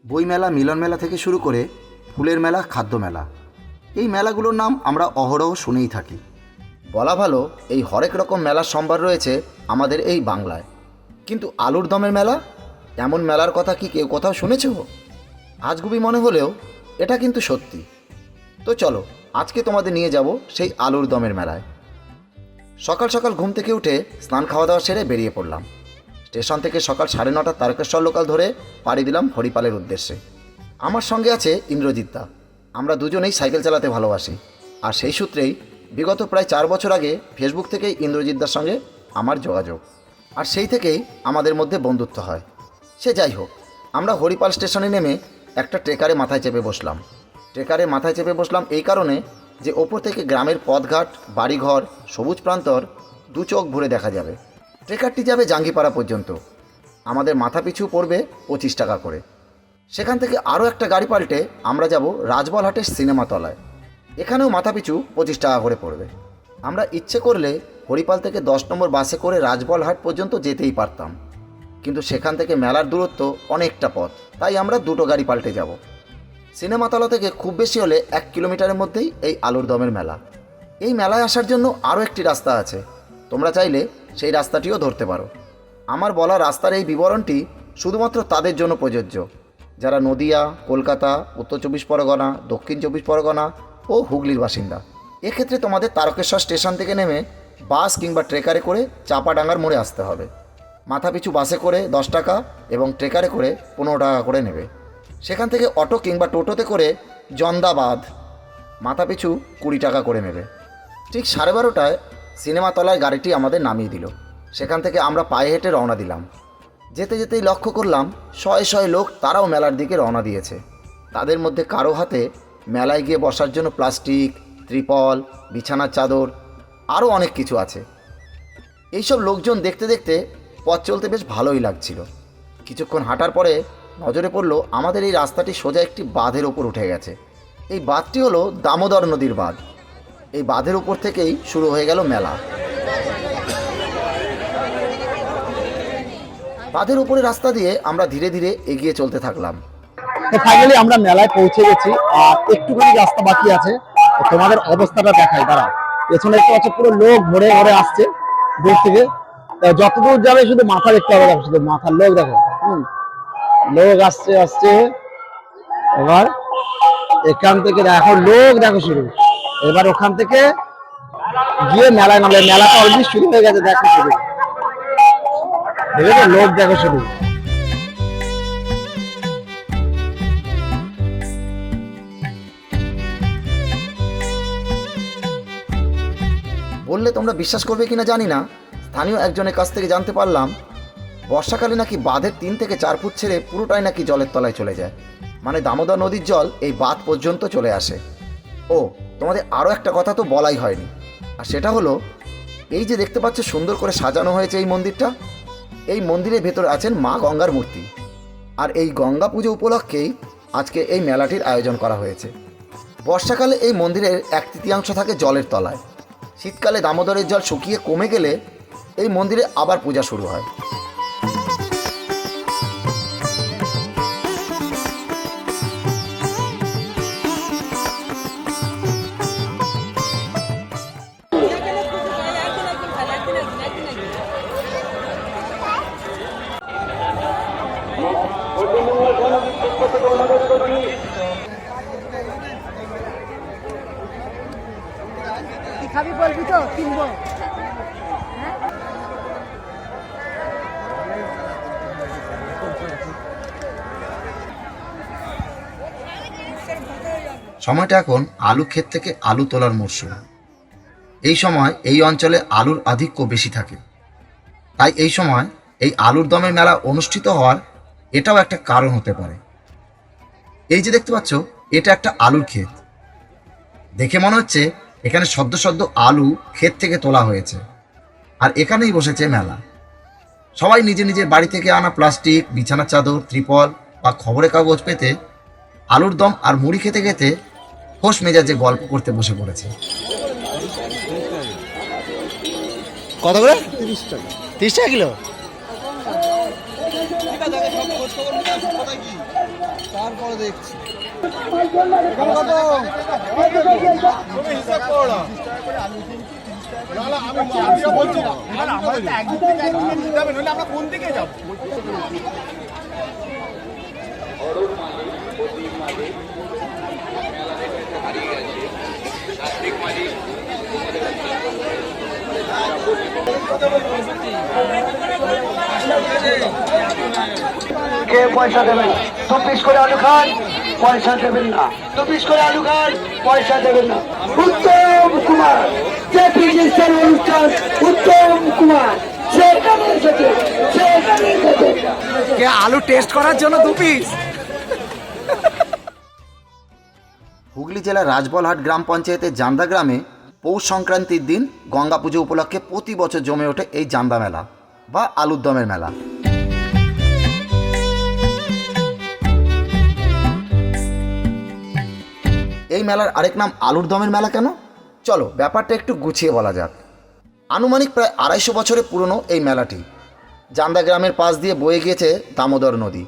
বইমেলা, মিলন মেলা থেকে শুরু করে ফুলের মেলা, খাদ্য মেলা, এই মেলাগুলোর নাম আমরা অহরহ শুনেই থাকি। বলা ভালো, এই হরেক রকম মেলার সম্ভার রয়েছে আমাদের এই বাংলায়। কিন্তু আলুর দমের মেলা, এমন মেলার কথা কি কেউ কোথাও শুনেছ? আজগুবি মনে হলেও এটা কিন্তু সত্যি। তো চলো, আজকে তোমাদের নিয়ে যাব সেই আলুর দমের মেলায়। সকাল সকাল ঘুম থেকে উঠে স্নান খাওয়া দাওয়া সেরে বেরিয়ে পড়লাম। স্টেশন থেকে সকাল 9:30 তারকেশ্বর লোকাল ধরে পাড়ি দিলাম হরিপালের উদ্দেশ্যে। আমার সঙ্গে আছে ইন্দ্রজিৎ দা। আমরা দুজনেই সাইকেল চালাতে ভালোবাসি, আর সেই সূত্রেই বিগত প্রায় 4 বছর আগে ফেসবুক থেকেই ইন্দ্রজিৎ দার সঙ্গে আমার যোগাযোগ, আর সেই থেকেই আমাদের মধ্যে বন্ধুত্ব হয়। সে যাই হোক, আমরা হরিপাল স্টেশনে নেমে একটা ট্রেকারে মাথায় চেপে বসলাম। ট্রেকারে মাথায় চেপে বসলাম এই কারণে যে ওপর থেকে গ্রামের পথঘাট, বাড়িঘর, সবুজ প্রান্তর দু চোখ ভরে দেখা যাবে। ট্রেকারটি যাবে জাঙ্গিপাড়া পর্যন্ত। আমাদের মাথা পিছু পড়বে 25 টাকা করে। সেখান থেকে আরও একটা গাড়ি পাল্টে আমরা যাব রাজবলহাটের সিনেমা তলায়। এখানেও মাথা পিছু 25 টাকা করে পড়বে। আমরা ইচ্ছে করলে হরিপাল থেকে 10 নম্বর বাসে করে রাজবলহাট পর্যন্ত যেতেই পারতাম, কিন্তু সেখান থেকে মেলার দূরত্ব অনেকটা পথ, তাই আমরা দুটো গাড়ি পাল্টে যাব। সিনেমাতলা থেকে খুব বেশি হলে 1 কিলোমিটারের মধ্যেই এই আলুর দমের মেলা। এই মেলায় আসার জন্য আরও একটি রাস্তা আছে, তোমরা চাইলে সেই রাস্তাটিও ধরতে পারো। আমার বলা রাস্তার এই বিবরণটি শুধুমাত্র তাদের জন্য প্রযোজ্য যারা নদিয়া, কলকাতা, উত্তর 24 পরগনা, দক্ষিণ 24 পরগনা ও হুগলির বাসিন্দা। এক্ষেত্রে তোমাদের তারকেশ্বর স্টেশন থেকে নেমে বাস কিংবা ট্রেকারে করে চাপাডাঙ্গার মোড়ে আসতে হবে। মাথাপিছু বাসে করে 10 টাকা এবং ট্রেকারে করে 15 টাকা করে নেবে। সেখান থেকে অটো কিংবা টোটোতে করে জন্দাবাদ মাথাপিছু 20 টাকা করে নেবে। ঠিক 12:30টায় সিনেমাতলায় গাড়িটি আমাদের নামিয়ে দিল। সেখান থেকে আমরা পায়ে হেঁটে রওনা দিলাম। যেতে যেতেই লক্ষ্য করলাম শয়ে শয়ে লোক তারাও মেলার দিকে রওনা দিয়েছে। তাদের মধ্যে কারো হাতে মেলায় গিয়ে বসার জন্য প্লাস্টিক, ত্রিপল, বিছানার চাদর, আরও অনেক কিছু আছে। এইসব লোকজন দেখতে দেখতে পথ চলতে বেশ ভালোই লাগছিল। কিছুক্ষণ হাঁটার পরে নজরে পড়ল আমাদের এই রাস্তাটি সোজা একটি বাঁধের ওপর উঠে গেছে। এই বাঁধটি হলো দামোদর নদীর বাঁধ। এই বাঁধের উপর থেকেই শুরু হয়ে গেল মেলা। বাঁধের উপরে রাস্তা দিয়ে আমরা ধীরে ধীরে এগিয়ে চলতে থাকলাম। তো ফাইনালি আমরা মেলায় পৌঁছে গেছি, আর একটুখানি রাস্তা বাকি আছে। তোমাদের অবস্থাটা দেখাই, দাঁড়া। পেছনে একটু আছে, পুরো লোক ভরে ভরে আসছে দূর থেকে। যতদূর যাবে শুধু মাথা দেখতে হবে, দেখো শুধু মাথার লোক দেখো। লোক আসছে আসছে। এবার এখান থেকে দেখো লোক দেখো শুরু। এবার ওখান থেকে গিয়ে মেলায় নামলে, মেলাটা অলরেডি শুরু হয়ে গেছে। দেখো শুরু, দেখেছো লোক দেখো শুরু। বললে তোমরা বিশ্বাস করবে কিনা জানি না, স্থানীয় একজনের কাছ থেকে জানতে পারলাম বর্ষাকালে নাকি বাঁধের 3 থেকে 4 ফুট ছেড়ে পুরোটাই নাকি জলের তলায় চলে যায়। মানে দামোদর নদীর জল এই বাঁধ পর্যন্ত চলে আসে। ও, তোমাদের আরও একটা কথা তো বলাই হয়নি, আর সেটা হলো এই যে দেখতে পাচ্ছ সুন্দর করে সাজানো হয়েছে এই মন্দিরটা, এই মন্দিরের ভেতরে আছেন মা গঙ্গার মূর্তি। আর এই গঙ্গা পুজো উপলক্ষেই আজকে এই মেলাটির আয়োজন করা হয়েছে। বর্ষাকালে এই মন্দিরের 1/3 থাকে জলের তলায়। শীতকালে দামোদরের জল শুকিয়ে কমে গেলে এই মন্দিরে আবার পূজা শুরু হয়। খাবি বলবি তো কিনবো। সময়টা এখন আলু ক্ষেত থেকে আলু তোলার মরশুম। এই সময় এই অঞ্চলে আলুর আধিক্য বেশি থাকে, তাই এই সময় এই আলুর দমের মেলা অনুষ্ঠিত হওয়ার এটাও একটা কারণ হতে পারে। এই যে দেখতে পাচ্ছ, এটা একটা আলুর ক্ষেত। দেখে মনে হচ্ছে এখানে সদ্য সদ্য আলু ক্ষেত থেকে তোলা হয়েছে, আর এখানেই বসেছে মেলা। সবাই নিজে নিজের বাড়ি থেকে আনা প্লাস্টিক, বিছানার চাদর, ত্রিপল বা খবরের কাগজ পেতে আলুর দম আর মুড়ি খেতে খেতে হোশ মেজাজে গল্প করতে বসে পড়েছে। কত করে? 30 টাকা। 30 টাকা কিলো। তারপরে দেখছি। কে পয়সা দেবেন? 2 পিস করে আলু খান, পয়সা দেবেন না। 2 পিস করে আলু খান, পয়সা দেবেন না। উত্তম কুমার, যে ফিজিক্সের অনুষ্ঠান উত্তম কুমার সেখানে এসেছে, সেখানে এসেছে। কে আলু টেস্ট করার জন্য 2 পিস? হুগলি জেলার রাজবলহাট গ্রাম পঞ্চায়েতের জান্দা গ্রামে পৌষ সংক্রান্তির দিন গঙ্গা পুজো উপলক্ষে প্রতি বছর জমে ওঠে এই জান্দা মেলা বা আলুর দমের মেলা। এই মেলার আরেক নাম আলুর দমের মেলা কেন? চলো ব্যাপারটা একটু গুছিয়ে বলা যাক। আনুমানিক প্রায় 250 বছরের পুরনো এই মেলাটি জান্দা গ্রামের পাশ দিয়ে বয়ে গিয়েছে দামোদর নদী।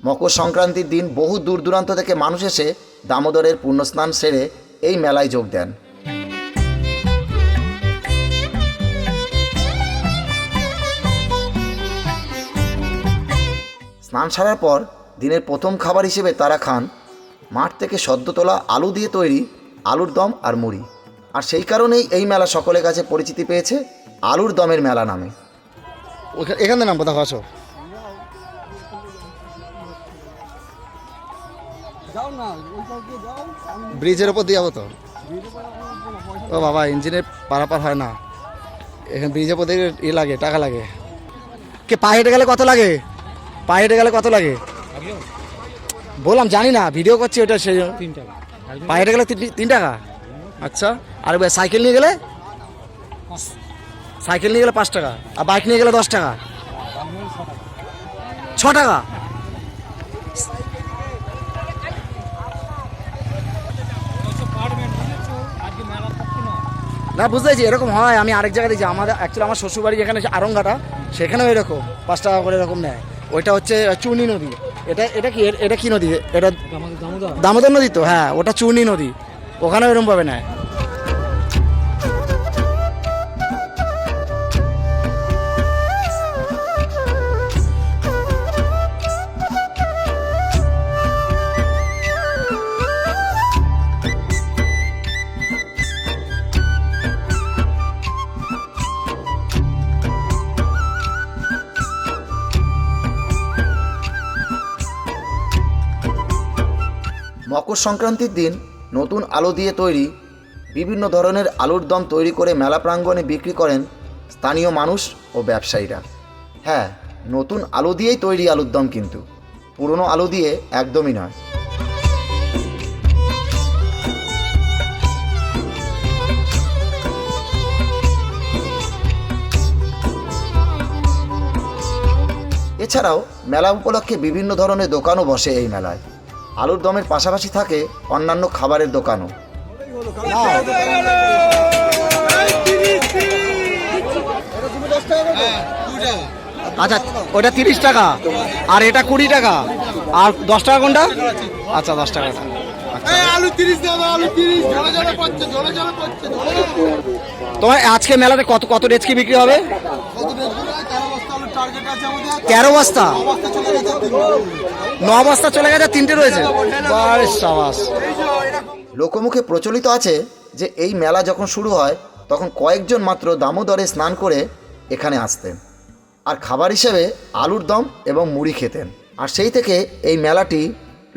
মকর সংক্রান্তির দিন বহু দূর দূরান্ত থেকে মানুষ এসে দামোদরের পুণ্যস্নান সেরে এই মেলায় যোগ দেন। স্নান সারার পর দিনের প্রথম খাবার হিসেবে তারা খান মাঠ থেকে সদ্য তোলা আলু দিয়ে তৈরি আলুর দম আর মুড়ি। আর সেই কারণেই এই মেলা সকলের কাছে পরিচিতি পেয়েছে আলুর দমের মেলা নামে। এখানে নাম কোথাও আসো। ব্রিজের ওপর দিয়ে যাবো তো। ও বাবা, ইঞ্জিনের পারাপার হয় না এখানে। ব্রিজের ওপর দিয়ে লাগে, টাকা লাগে। কে পায়ে হেঁটে গেলে কত লাগে? পায়ে হেঁটে গেলে কত লাগে বললাম, জানি না, ভিডিও করছি ওটা। সেই 3 টাকা পায়ে হেঁটে গেলে 3 টাকা। আচ্ছা, আর সাইকেল নিয়ে গেলে? সাইকেল নিয়ে গেলে 5 টাকা, আর বাইক নিয়ে গেলে 10 টাকা। 6 টাকা। না বুঝতেছি, এরকম হয়। আমি আরেক জায়গায় দেখছি, আমাদের অ্যাকচুয়ালি আমার শ্বশুরবাড়ি যেখানে আরংঘাটা, সেখানেও এরকম 5 টাকা করে এরকম নেয়। ওইটা হচ্ছে চূর্ণী নদী। এটা কি, এটা কি নদী? এটা দামোদর নদী তো। হ্যাঁ, ওটা চূর্ণী নদী, ওখানেও এরকম ভাবে নেয়। মকর সংক্রান্তির দিন নতুন আলু দিয়ে তৈরি বিভিন্ন ধরনের আলুর দম তৈরি করে মেলা প্রাঙ্গণে বিক্রি করেন স্থানীয় মানুষ ও ব্যবসায়ীরা। হ্যাঁ, নতুন আলু দিয়েই তৈরি আলুর দম, কিন্তু পুরনো আলু দিয়ে একদমই নয়। এছাড়াও মেলা উপলক্ষে বিভিন্ন ধরনের দোকানও বসে এই মেলায়। আলুর দমের পাশাপাশি থাকে অন্যান্য খাবারের দোকানও। আচ্ছা, ওটা 30 টাকা, আর এটা 20 টাকা, আর 10 টাকা কোনটা? আচ্ছা, 10 টাকাটা। আলু 30 টাকা, আলু 30 তোমার আজকে মেলাতে কত কত রেচকি বিক্রি হবে? 13 বস্তা। 9 বস্তা চলে গেছে, 3টে রয়েছে। বারে সাবাস। লোকমুখে প্রচলিত আছে যে এই মেলা যখন শুরু হয় তখন কয়েকজন মাত্র দামোদরে স্নান করে এখানে আসতেন আর খাবার হিসেবে আলুর দম এবং মুড়ি খেতেন। আর সেই থেকে এই মেলাটি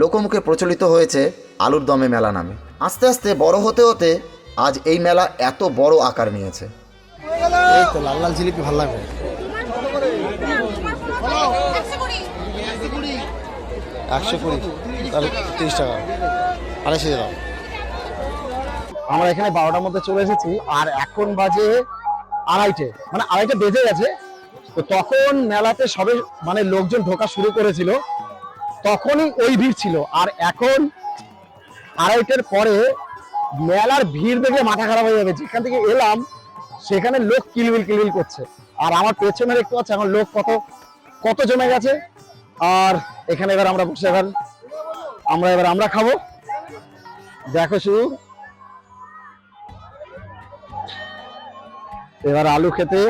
লোকমুখে প্রচলিত হয়েছে আলুর দমে মেলা নামে। আস্তে আস্তে বড় হতে হতে আজ এই মেলা এত বড় আকার নিয়েছে। এই তো লাল লাল জিলিপি ভালো লাগবে। 120, তাহলে 30 টাকা, 250 দাও। আমরা এখানে 12টার মধ্যে চলে এসেছি, আর এখন বাজে 2:30, মানে 2:30 বেজে গেছে। তো তখন মেলাতে সবে মানে লোকজন ঢোকা শুরু করেছিল, তখনই ওই ভিড় ছিল। আর এখন 2:30-এর পরে মেলার ভিড় দেখে মাথা খারাপ হয়ে যাবে। যেখান থেকে এলাম সেখানে লোক কিলবিল কিলবিল করছে, আর আমার পেছনে দেখতে পাচ্ছি এখন লোক কত কত জমে গেছে। আর এখানে এবার আমরা বসে এবার আমরা খাবো। দেখো শুধু এবার আলু খেতে,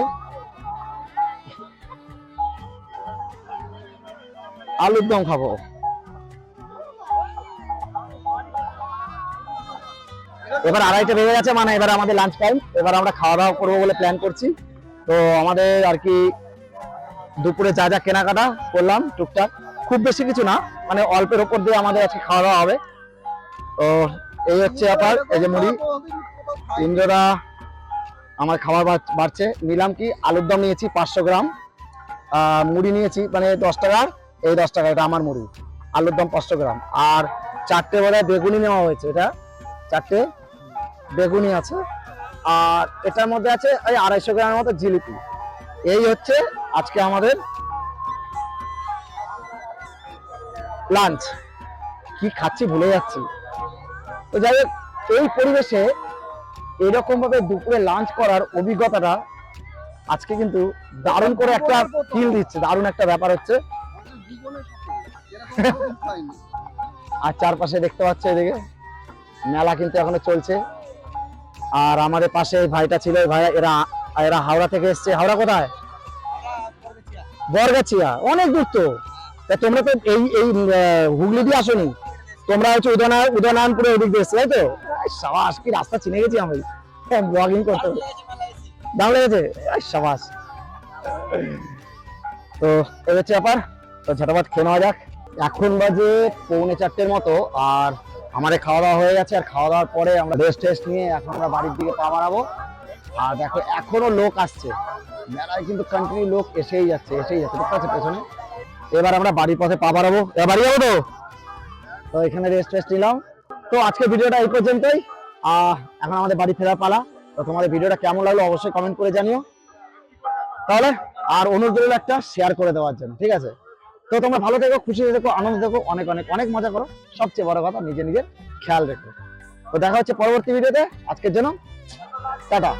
আলুর দম খাবো। এবার 2:30 বেজে গেছে, মানে এবার আমাদের লাঞ্চ টাইম। এবার আমরা খাওয়া দাওয়া করবো বলে প্ল্যান করছি। তো আমাদের আর কি দুপুরে যা যা কেনাকাটা করলাম টুকটাক, খুব বেশি কিছু না, মানে অল্পের ওপর দিয়ে আমাদের আজকে খাওয়া দাওয়া হবে। তো এই হচ্ছে ব্যাপার। এই যে মুড়ি, ইন্দ্রদা আমার খাবার বাড়ছে। নিলাম কি, আলুর দম নিয়েছি 500 গ্রাম, মুড়ি নিয়েছি মানে 10 টাকার, এই 10 টাকা, এটা আমার মুড়ি। আলুর দম 500 গ্রাম, আর 4টে বোধহয় বেগুনি নেওয়া হয়েছে, এটা 4টে বেগুনি আছে, আর এটার মধ্যে আছে এই 250 গ্রামের মতো জিলিপি। এই হচ্ছে আজকে আমাদের লাঞ্চ। কি খাচ্ছি ভুলে যাচ্ছি। তো যাই হোক, এই পরিবেশে এরকম ভাবে দুপুরে লাঞ্চ করার অভিজ্ঞতাটা আজকে কিন্তু দারুণ করে একটা ফিল দিচ্ছে, দারুণ একটা ব্যাপার হচ্ছে। আর চারপাশে দেখতে পাচ্ছ এদিকে মেলা কিন্তু এখনো চলছে। আর আমাদের পাশে এই ভাইটা ছিল, ভাই এরা হাওড়া থেকে এসছে। হাওড়া কোথায়? বরগাছিয়া, অনেক দূর তো। তোমরা তো এই হুগলি দিয়ে আসোনি, তোমরা হচ্ছে উদয়নারায়ণপুরে ওদিক দিয়ে এসছো, তাই তো? সাবাস, কি রাস্তা চিনে গেছি আমি, ব্লগিং করতে দাম লেগেছে, সাবাস। তো এই হচ্ছে ব্যাপার। তো ঝটাপট খেয়ে নেওয়া যাক। এখন বাজে 3:45 মতো, আর আমাদের খাওয়া দাওয়া হয়ে গেছে। আর খাওয়া দাওয়ার পরে আমরা রেস্ট নিয়ে এখন আমরা বাড়ির দিকে পা বাড়াবো। আর দেখো এখনো লোক আসছে মেলায়, কিন্তু কন্টিনিউ লোক এসেই যাচ্ছে দেখতে পাচ্ছ পেছনে। এবার আমরা বাড়ির পথে পা বাড়াবো। এবার বাড়ি যাবো তো এখানে রেস্ট নিলাম। তো আজকে ভিডিওটা এই পর্যন্তই। এখন আমাদের বাড়ি ফেরার পালা। তো তোমাদের ভিডিওটা কেমন লাগলো অবশ্যই কমেন্ট করে জানিও তাহলে। আর অনুরোধ রইল একটা শেয়ার করে দেওয়ার জন্য, ঠিক আছে? তো তোমরা ভালো থেকো, খুশি থেকো, আনন্দ থেকো, অনেক অনেক অনেক মজা করো। সবচেয়ে বড় কথা, নিজের খেয়াল রেখো। তো দেখা হচ্ছে পরবর্তী ভিডিওতে। আজকের জন্য টাটা।